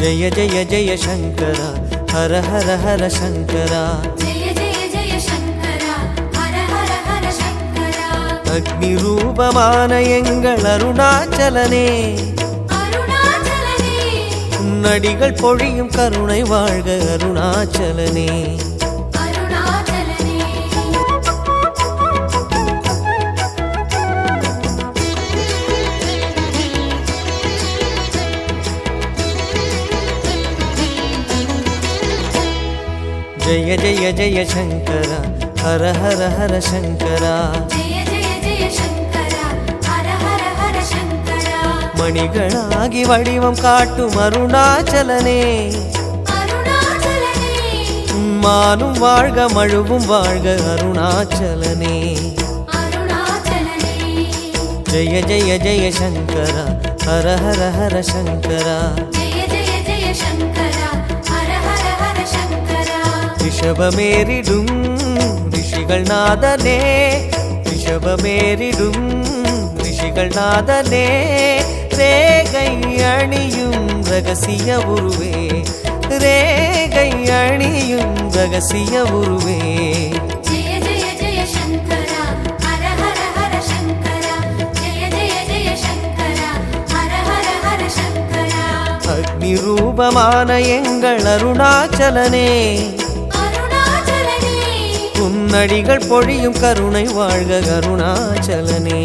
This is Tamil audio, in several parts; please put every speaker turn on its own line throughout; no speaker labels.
जय जय जय शंकर हर हर हर शंकर
जय जय जय शंकर हर हर हर शंकर
अग्नि रूपमान एंगल अरुणाचलने
अरुणाचलने
उन्नडिगल पोழியும் करुणை வாழ்க अरुणाचलने जय जय जय शंकर हर हर हर शंकर
जय जय जय शंकर हर हर हर शंकर
மணிகளாகி வடிவம் காட்டும் அருணாச்சலனே
अरुणाचलने
மானும் வாழ்க மழுவும் வாழ்க அருணாச்சலனே
अरुणाचलने
जय जय जय शंकर हर हर हर शंकर
जय जय जय शंकर हर हर हर शंकर
ரிஷபமேறிடும் ரிஷிகள் நாதனே ரிஷபமேறிடும் ரிஷிகள் நாதனே ரேகை அணியும் ரகசிய உருவே ரேகை அணியும் ரகசிய உருவே
जय जय जय शंकर हर हर हर शंकर जय जय जय शंकर हर हर हर शंकर
அக்னி ரூபமான எங்கள் அருணாச்சலனே உன்னடிகள் பொழியும் கருணை வாழ்க அருணாச்சலனே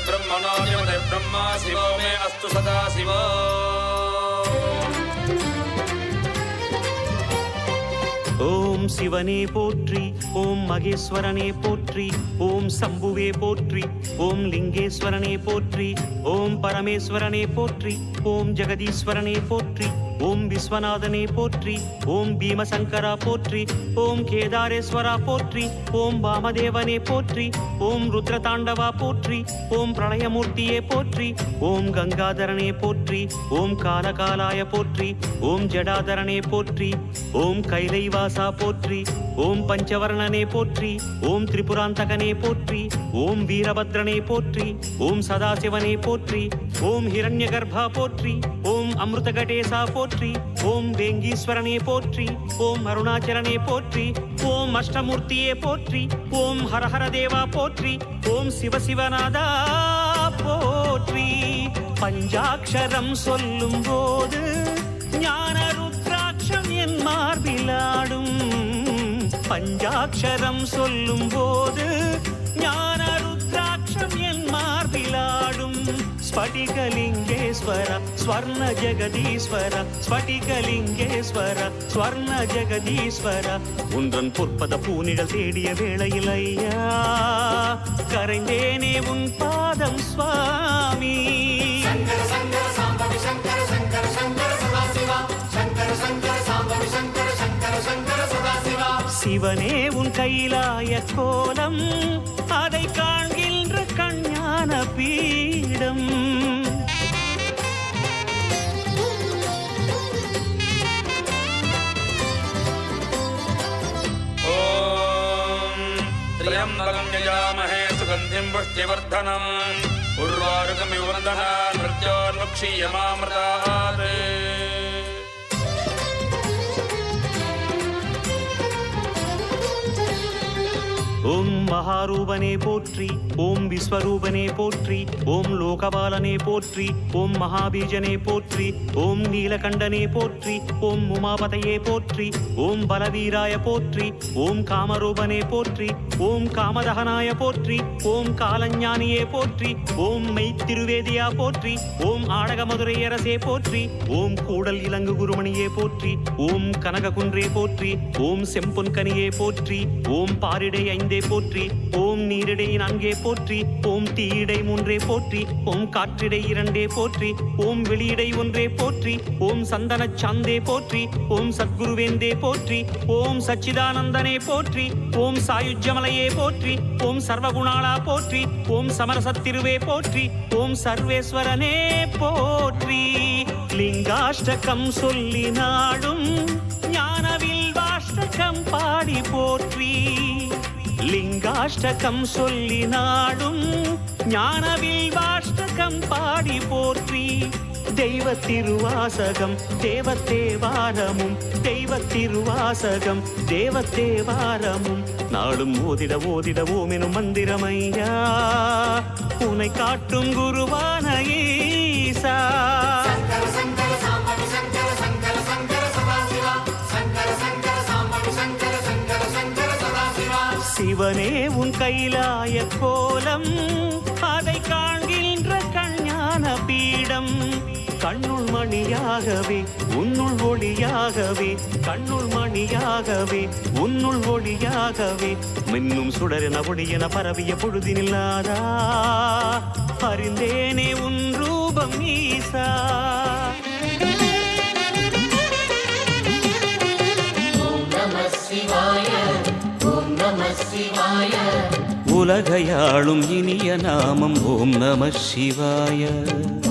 ब्रह्मणोऽधिपति ब्रह्मा शिवो मे अस्तु सदा शिवो
ஓம் சிவனே போற்றி, ஓம் மகேஸ்வரனே போற்றி, ஓம் சம்புவே போற்றி, ஓம் லிங்கேஸ்வரனே போற்றி, ஓம் பரமேஸ்வரனே போற்றி, ஓம் ஜெகதீஸ்வரனே போற்றி, ஓம் விஸ்வநாதனே போற்றி, ஓம் பீமசங்கரா போற்றி, ஓம் கேதாரேஸ்வரா போற்றி, ஓம் வாமதேவனே போற்றி, ஓம் ருத்ரதாண்டவா போற்றி, ஓம் பிரளயமூர்த்தியே போற்றி, ஓம் கங்காதரனே போற்றி, ஓம் காலகாலாய போற்றி, ஓம் ஜடாதரனே போற்றி, ஓம் கைலைவாசா போற்றி, ஓம் பஞ்சவர்ணனே போற்றி, ஓம் திரிபுராந்தகனே போற்றி, ஓம் வீரபத்ரனே போற்றி, ஓம் சதாசிவனே போற்றி, ஓம் ஹிரண்யகர்பா போற்றி, ஓம் அமிர்தகடேசா போற்றி, ஓம் வேங்கீஸ்வரனே போற்றி, ஓம் அருணாச்சலனே போற்றி, ஓம் அஷ்டமூர்த்தியே போற்றி, ஓம் ஹரஹர தேவா போற்றி, ஓம் சிவசிவநாதா போற்றி. பஞ்சாட்சரம் சொல்லும் போது ஞான ருத்ராட்சம் என் மார்பிலாடும். பஞ்சாட்சரம் சொல்லும் போது ஞான ருத்ராட்சம் என் மார்பிலாடும். ஸ்படிகலிங்கேஸ்வர ஸ்வர்ண ஜெகதீஸ்வர, ஸ்படிகலிங்கேஸ்வர ஸ்வர்ண ஜெகதீஸ்வர, உன்றன் பொற்பத பூனிகள் தேடிய வேளையில் ஐயா கரைந்தேனே உன் பாதம் சுவாமி. சிவனே உன் கைலாய கோலம், அதை காண்கின்ற கஞ்ஞான பீடம்.
त्र्यम्बकं यजामहे सुगन्धिं पुष्टिवर्धनम् उर्वारुकमिव वन्दनान् मृत्योर्मुक्षीयमामृतात्.
ஓம் மகாரூபனே போற்றி, ஓம் விஸ்வரூபனே போற்றி, ஓம் லோகபாலனே போற்றி, ஓம் மகாபீஜனே போற்றி, ஓம் நீலகண்டனே போற்றி, ஓம் உமாபதையே போற்றி, ஓம் பலவீராய போற்றி, ஓம் காமரூபனே போற்றி, ஓம் காமதகனாய போற்றி, ஓம் காலஞானியே போற்றி, ஓம் மெய்த்திருவேதியா போற்றி, ஓம் ஆடகமதுரையரசே போற்றி, ஓம் கூடல் இலங்கு குருமணியே போற்றி, ஓம் கனககுன்றே போற்றி, ஓம் செம்பொன்கனியே போற்றி, ஓம் பாரிடை ஐந்தே போற்றி, ஓம் நீரிடை நான்கே போற்றி, ஓம் தீயிடை மூன்றே போற்றி, ஓம் காற்றிடை இரண்டே போற்றி, ஓம் வெளியிடை ஒன்றே போற்றி, ஓம் சந்தன சாந்தே போற்றி, ஓம் சத்குருவேந்தே போற்றி, ஓம் சச்சிதானந்தனே போற்றி, ஓம் சாயுஜ்யமலையே போற்றி, ஓம் சர்வகுணாளா போற்றி, ஓம் சமரசத்திருவே போற்றி, ஓம் சர்வேஸ்வரனே போற்றி. லிங்காஷ்டகம் சொல்லி நாடும் ஞானவில் வாஷ்டகம் பாடி போற்றி. லிங்காஷ்டகம் சொல்லி நாடும் ஞானவில் வாஷ்டகம் பாடி போற்றி. தெய்வ திருவாசகம் தேவத்தேவாரமும், தெய்வ திருவாசகம் தேவத்தேவாரமும் நாளும் ஓதிட ஓதிட ஓம் எனும் மந்திரமையா உனை காட்டும் குருவான ஈசா. சிவனே உன் கைலாய கோலம், அதை காண்கின்ற கஞ்ஞான பீடம். கண்ணுள் மணியாகவே உன்னுள் ஒளியாகவே, கண்ணுள் மணியாகவே உன்னுள் ஒளியாகவே, மின்னும் சுடரென ஒளியென பரவிய பொழுதினில்லாதா அறிந்தேனே உன் ரூபம் ஈசா. உலகையாளும் இனிய நாமம் ஓம் நம சிவாய.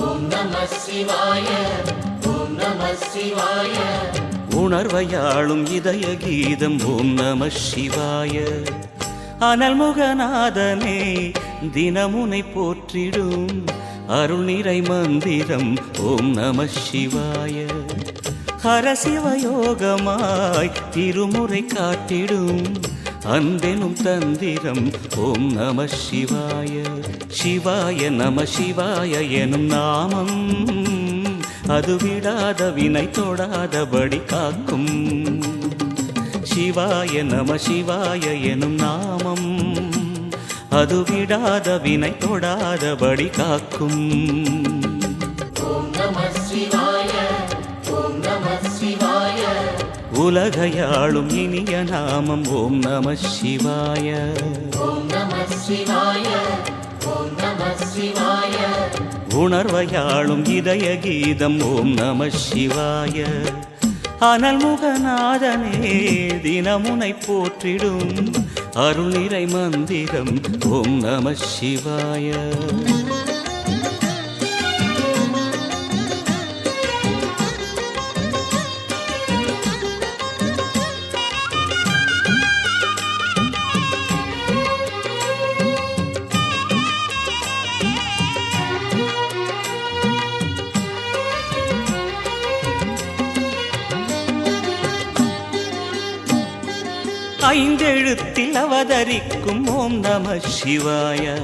ஓம் நம சிவாய, ஓம் நம சிவாய. உணர்வையாளும் இதய கீதம் ஓம் நம சிவாய. அனல்முகநாதனே தினமுனை போற்றிடும் அருள் நிறை மந்திரம் ஓம் நம சிவாய. ஹரசிவயோகமாய் திருமுறை காட்டிடும் அன்பெனும் தந்திரம் ஓம் நம சிவாய. சிவாய நம சிவாய எனும் நாமம், அது விடாத வினை தொடாதபடி காக்கும். சிவாய நம சிவாய எனும் நாமம், அது விடாத வினை தொடாதபடி காக்கும். ஓம் நம சிவாய, ஓம் நம சிவாய. உலகையாளும் இனிய நாமம் ஓம் நம சிவாய. உணர்வையாளும் இதய கீதம் ஓம் நம சிவாய. அனல்முகநாதனே தினமுனை போற்றிடும் அருள் நிறை மந்திரம் ஓம் நம சிவாய. ஐந்தெழுத்தில் அவதரிக்கும் ஓம் நம சிவாய.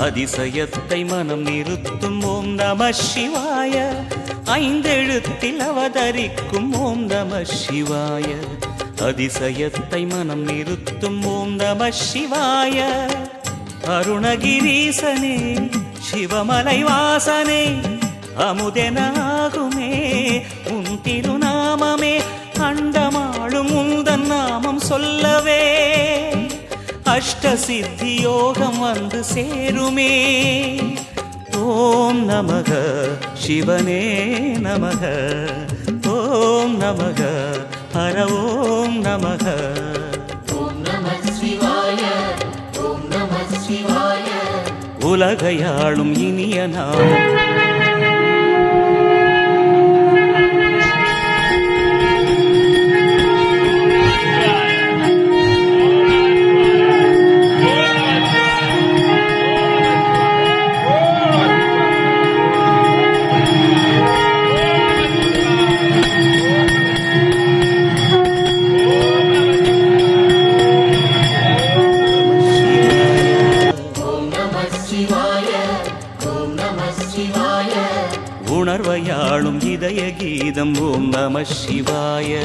அதிசயத்தை மனம் நிறுத்தும் ஓம் நம சிவாய. ஐந்தெழுத்தில் அவதரிக்கும் ஓம் நம சிவாய. அதிசயத்தை மனம் நிறுத்தும் ஓம் நம சிவாய. அருணகிரீசனே சிவமலை வாசனே அமுதனாகுமே உன் திருநாமமே. அண்டமாளும் உந்தன் நாமம் சொல்லவே அஷ்ட சித்தி யோகம் வந்து சேருமே. ஓம் நமக சிவனே நமக. ஓம் நமக ஹர ஓம் நமக. உலகையாளும் இனிய நாமம் உணர்வையாளும் இதய கீதம் ஓம் நம சிவாய.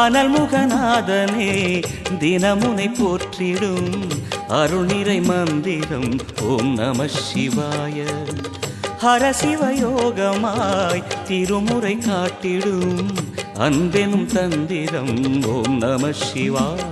அனல்முகநாதனே தினமுனை போற்றிடும் அருள் நிறை மந்திரம் ஓம் நம சிவாய. ஹரசிவயோகமாய் திருமுறை காட்டிடும் அன்பெனும் தந்திரம் ஓம் நம சிவாய.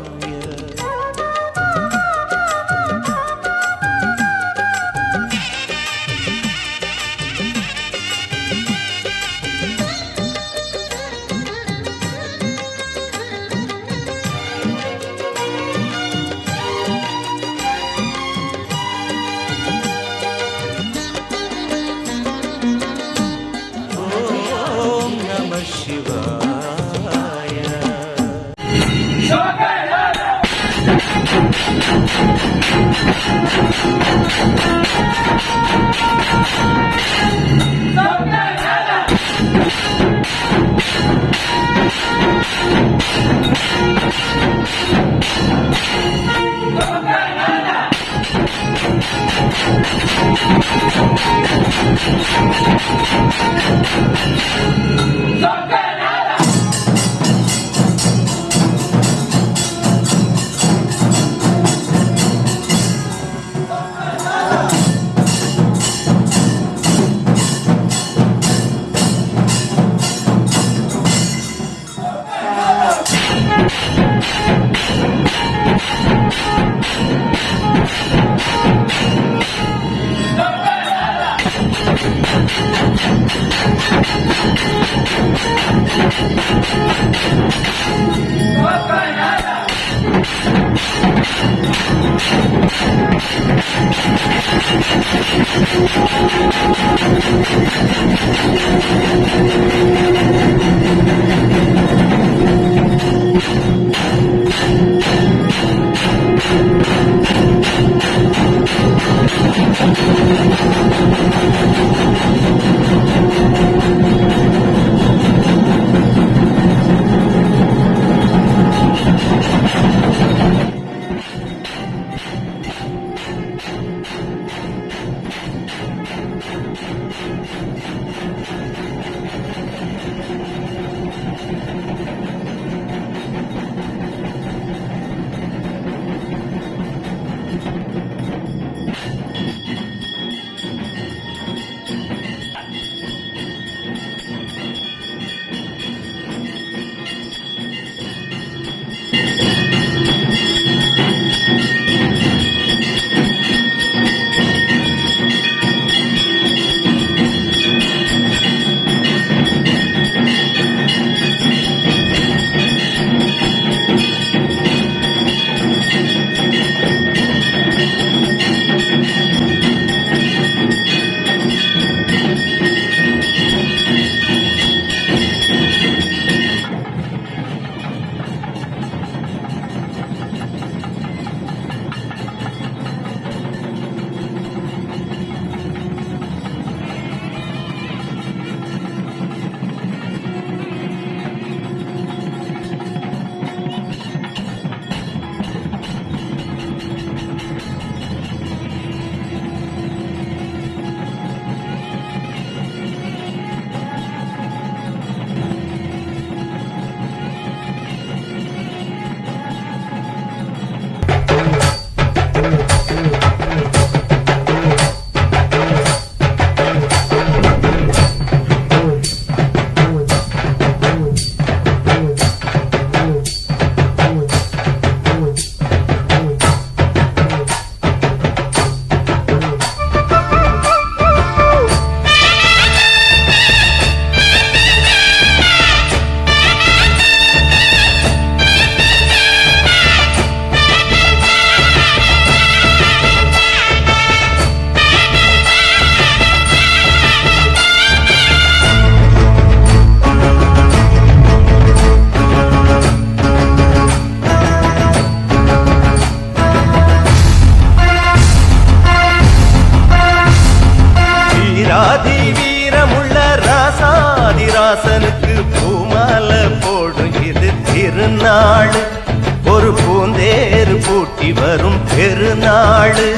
திருநாளு.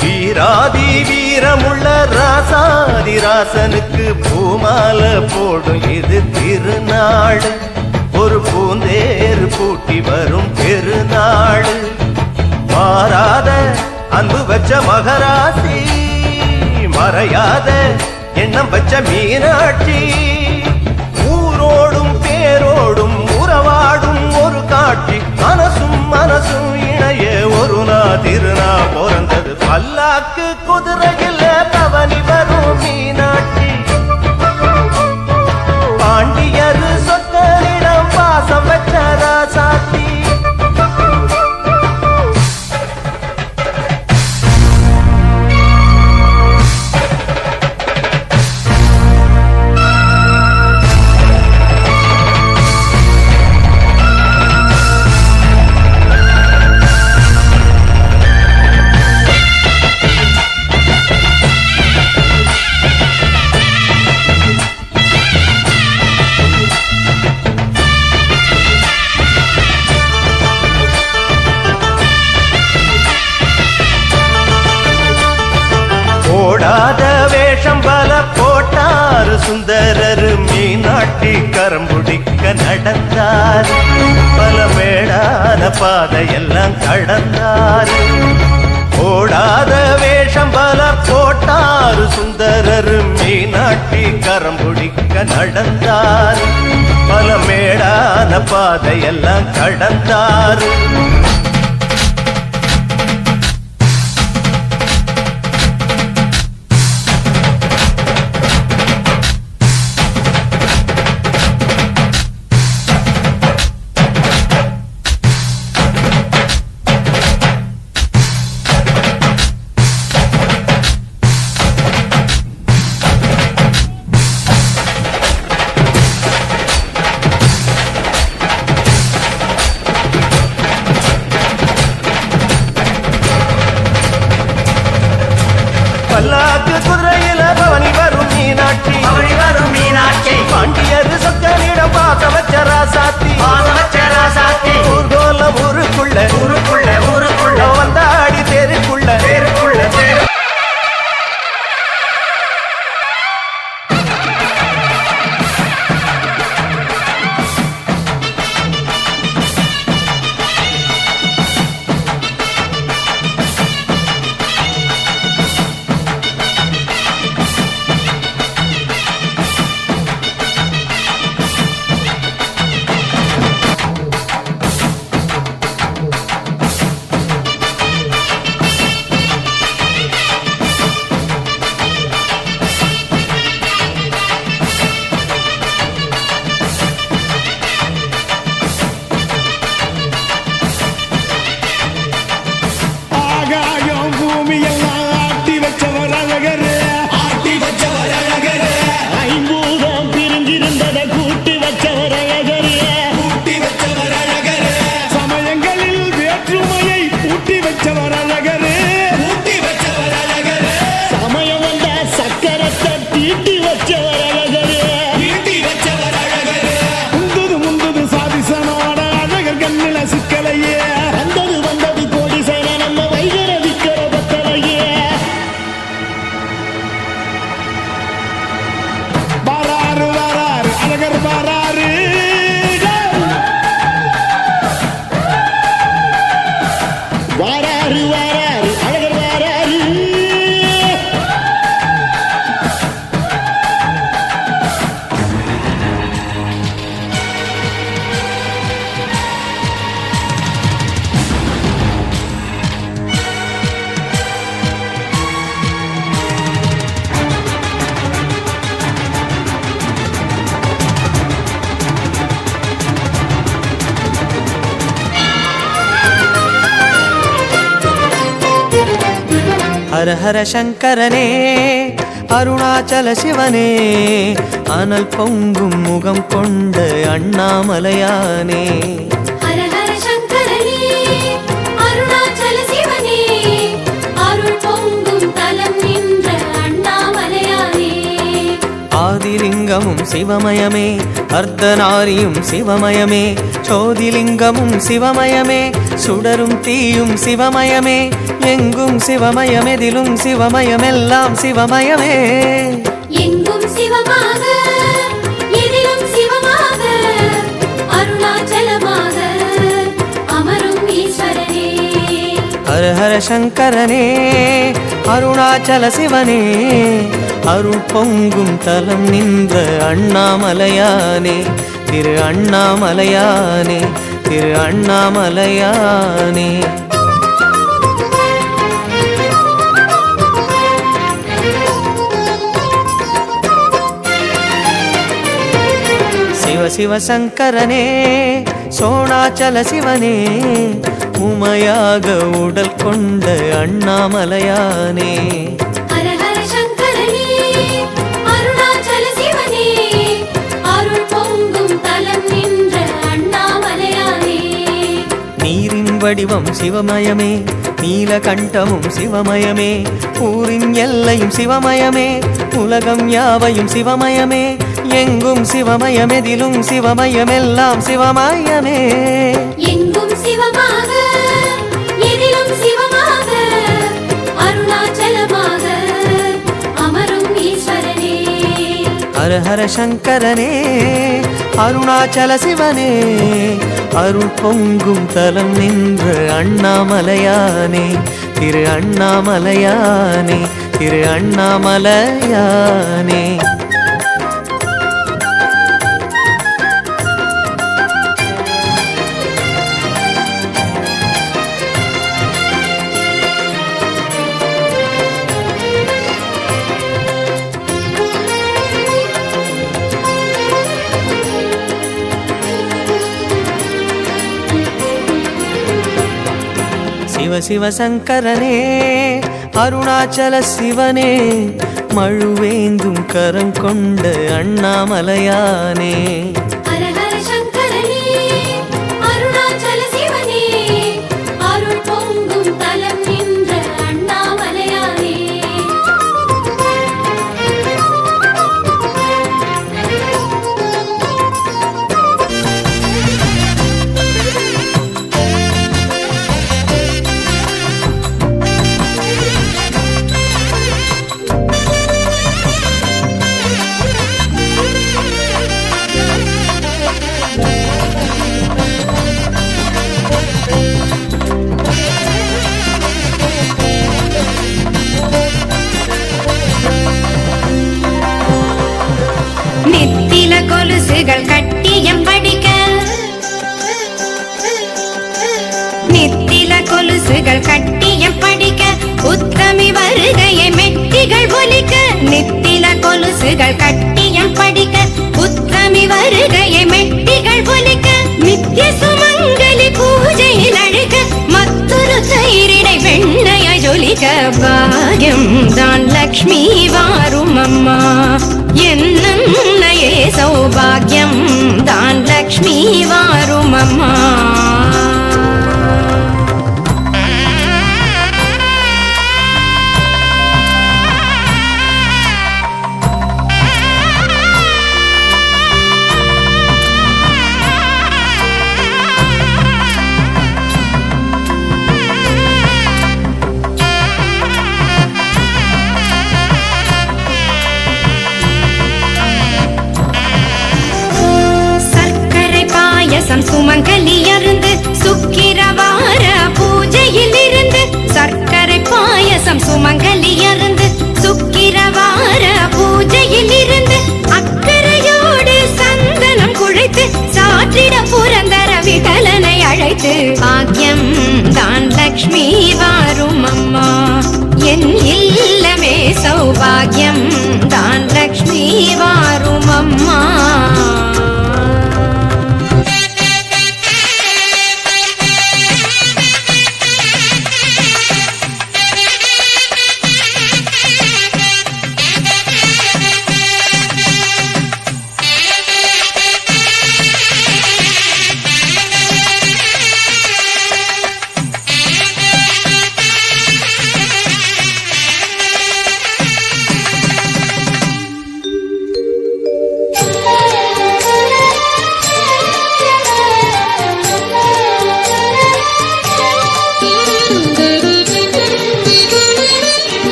வீராதி வீரமுள்ள ராசாதி ராசனுக்கு பூமால போடும் இது திருநாளு. ஒரு பூந்தேறு பூட்டி வரும் பெருநாளு. மாறாத அன்பு வச்ச மகராசி, மறையாத எண்ணம் வச்ச மீனாட்சி. ஊரோடும் பேரோடும் உறவாடும் ஒரு காட்சி. மனசும் மனசும் இணைய ஒரு திருநா பிறந்தது. பல்லாக்கு குதிரையில் பவனி வரும் மீனாட்சி. பாண்டியர் சொற்களிடம் பாசம் வச்ச ராசாத்தி. போடாத வேஷம் பல போட்டாரு சுந்தரர். மீனாட்சி கரம்புடிக்க நடந்தார். பல மேடான பாதையெல்லாம் கடந்தார். போடாத வேஷம் பல போட்டாரு சுந்தரர். மீனாட்சி கரம்புடிக்க நடந்தார். பல மேடான பாதையெல்லாம் கடந்தார். பல்லாக்கு குதிரையில பவனி வரும் மீனாட்சி. பவனி வரும் மீனாட்சி. பாண்டியர் சொற்களிடம் பாசம் வச்ச ராசாத்தி. பாசம் வச்ச ராசாத்தி. ஊர்கோலம் ஊருக்குள்ள ஊருக்குள்ள ஊருக்குள்ள வந்தாடி தெருக்குள்ள தெருக்குள்ள தெரு.
ஹர ஹர சங்கரனே அருணாச்சல சிவனே அனல் பொங்கும் முகம் கொண்ட அண்ணாமலையானே.
ஹர ஹர சங்கரனே அருணாச்சல சிவனே அருள் பொங்கும் தலம் நின்ற அண்ணாமலையானே.
ஆதிலிங்கமும் சிவமயமே அர்த்தநாரியும் சிவமயமே சோதிலிங்கமும் சிவமயமே, சுடரும் தீயும் சிவமயமே, எங்கும் சிவமயமெதிலும் சிவமயமெல்லாம் சிவமயமே.
எங்கும் சிவமாக எதிலும் சிவமாக அருணாச்சலமாக அமரும் ஈஸ்வரனே.
ஹர ஹர சங்கரனே அருணாச்சல சிவனே, அருள் பொங்கும் தலம் நின்ற அண்ணாமலையானே, திரு அண்ணாமலையானே, திரு அண்ணாமலையானே. சிவ சிவ சங்கரனே சோணாச்சல சிவனே, உமையாக உடல் கொண்ட அண்ணாமலையானே.
ஹர ஹர சங்கரனே அருணாச்சல சிவனே, அருள் பொங்கும் தலம் நின்ற அண்ணாமலையானே.
நீரின் வடிவம் சிவமயமே, நீலகண்டமும் சிவமயமே, ஊரின் எல்லையும் சிவமயமே, உலகம் யாவையும் சிவமயமே, எங்கும் சிவமயமெதிலும் சிவமயமெல்லாம் சிவமயமே.
எங்கும் சிவமாக எதிலும் சிவமாக அருணாச்சலமாக அமரும் ஈஸ்வரனே.
ஹர ஹர சங்கரனே அருணாச்சல சிவனே, அருள் பொங்கும் தலம் நின்ற அண்ணாமலையானே, திரு அண்ணாமலையானே, திரு அண்ணாமலையானே. சிவ சிவ சங்கரனே அருணாச்சல சிவனே, மழுவேந்தும் கரம் கொண்ட அண்ணாமலையானே.
ஹர ஹர சங்கரனே அருணாச்சல சிவனே, அருள் பொங்கும் தலம் நின்ற அண்ணாமலையானே.
நெத்தில கொலுசுகள் கட்டியம் படிக்க, நெத்தில கொலுசுகள் கட்டியம் படிக்க, உத்தமி வருகையை மெட்டிகள் ஒலிக்க. நெத்தில கொலுசுகள் கட்டியம் படிக்க, உத்தமி வருகையை மெட்டிகள் ஒலிக்க. நித்திய சுமங்கலி பூஜையில் அழுக, மற்றொரு தயிரிடை வெண்ணைய ஜொலிக்க. பாக்யம் தான் லக்ஷ்மி வாரும் அம்மா, என்னே சௌபாகியம் தான் லக்ஷ்மி வாரும் அம்மா. சுமங்கலி அருந்து சுக்கிரவார பூஜையில் இருந்து, சர்க்கரை பாயசம் சுமங்கலி அருந்து சுக்கிரவார பூஜையில் இருந்து, அக்கறையோடு சந்தனம் குழைத்து சாற்றிட புரந்தர விகலனை அழைத்து. பாக்யம் தான் லக்ஷ்மி வாரும் அம்மா, என் இல்லமே சௌபாகியம் தான் லக்ஷ்மி வாரும் அம்மா.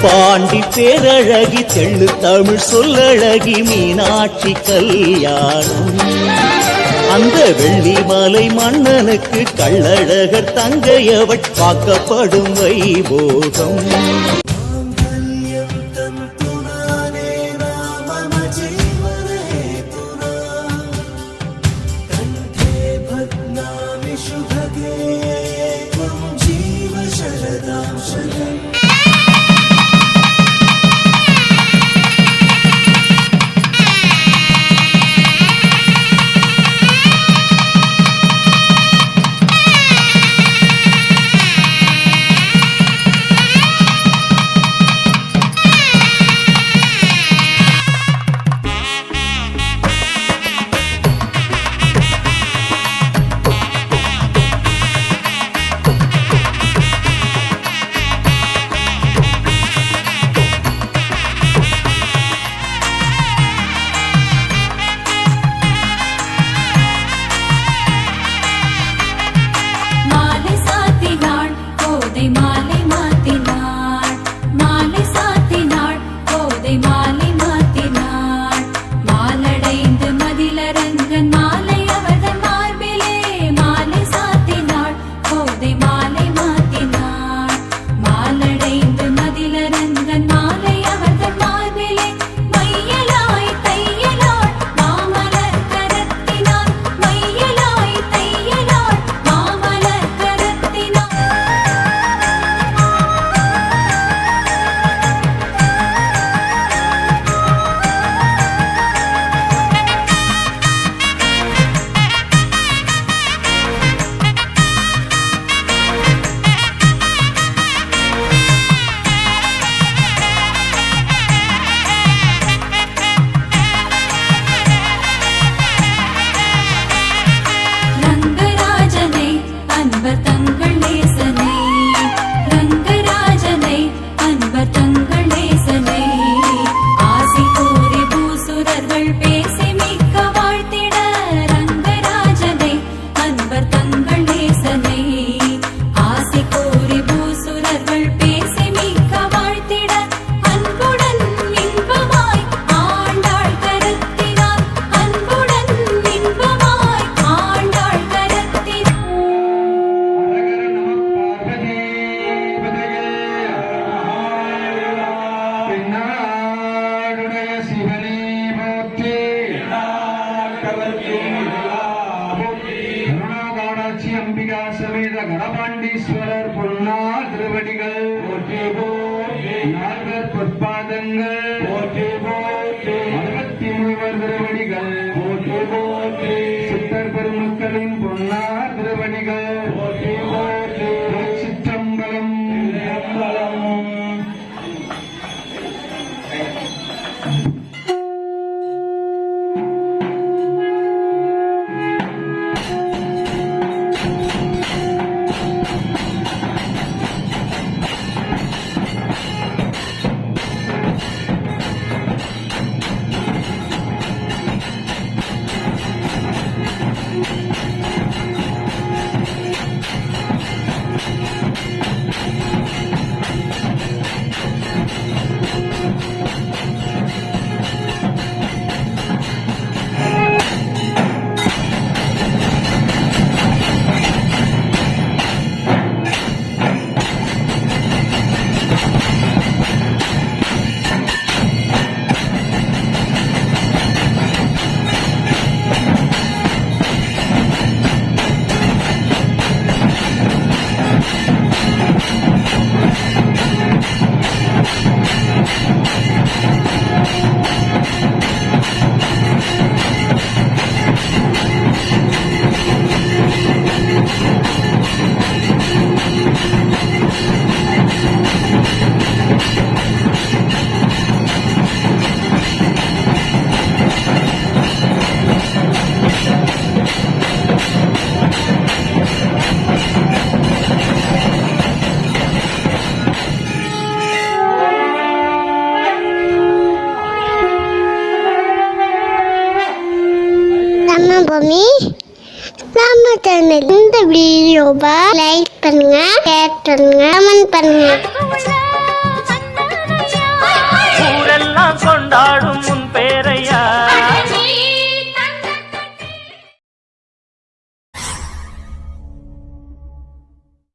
பாண்டி பேரழகி தெள்ளு தமிழ் சொல்லழகி மீனாட்சி கல்யாணம். அந்த வெள்ளிமலை மன்னனுக்கு கள்ளழகர் தங்கையவள் காக்கப்படும் வைபோகம்.
கணபாண்டீஸ்வரர் பொன்னா திருவடிகள் போற்றி போற்றி. நால்வர் பொற்பாதங்கள் போற்றி போற்றி. 63 திருவடிகள் போற்றி போற்றி. சித்தர் பெருமக்களின் பொன்னார் திருவடிகள் போற்றி போற்றி. சிற்றம்பலம் அம்பலம். நம்ம சேனல் இந்த வீடியோவை லைக் பண்ணுங்க, ஷேர் பண்ணுங்க, கமெண்ட் பண்ணுங்க.
கொண்டாடும்